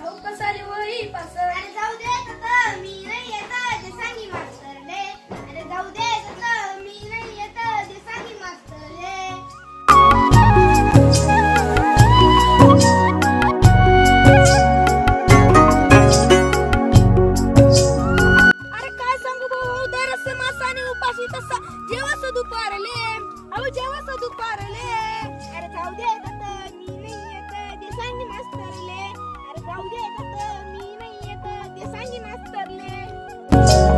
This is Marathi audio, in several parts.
अहो कसाले वही पास अरे जाऊ दे तर मी नाही येत जे सांगी मास्तरले अरे जाऊ दे तर मी नाही येत जे सांगी मास्तरले अरे काय सांगू भाऊ दरस मासाने उपाशी तसा जेवा दुपारले अहो जेवा दुपारले अरे जाऊ दे तर मी नाही येत जे सांगी मास्तरले अरे जाऊ दे तर मी नाही येत जे सांगी मास्तरले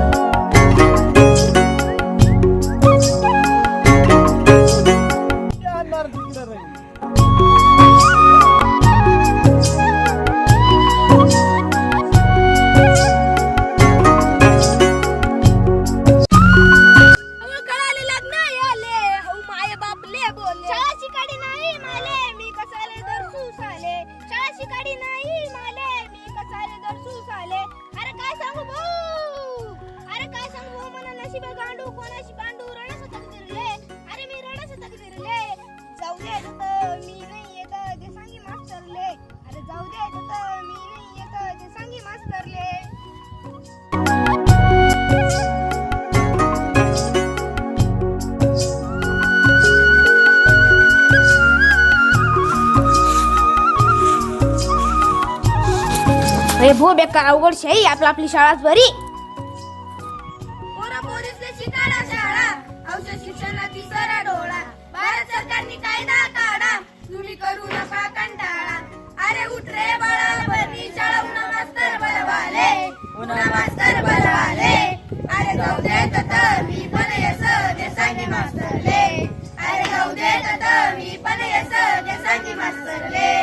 अरे भो बेकार अवघड शाही आपली शाळाच बरी पोरा पोरीसले शिकाडा शाळा औषध शिक्षणाची सरा डोळा भारत सरकारने कायदा काढा तुम्ही करू नका कंटाळा अरे उठ रे बाळा बरी शाळा उन्हा मास्तर बलवाले उन्हा मास्तर बलवाले अरे जाऊ दे तर मी पण येस जे सांगे मास्तरले अरे जाऊ दे तर मी पण येस जे सांगे मास्तरले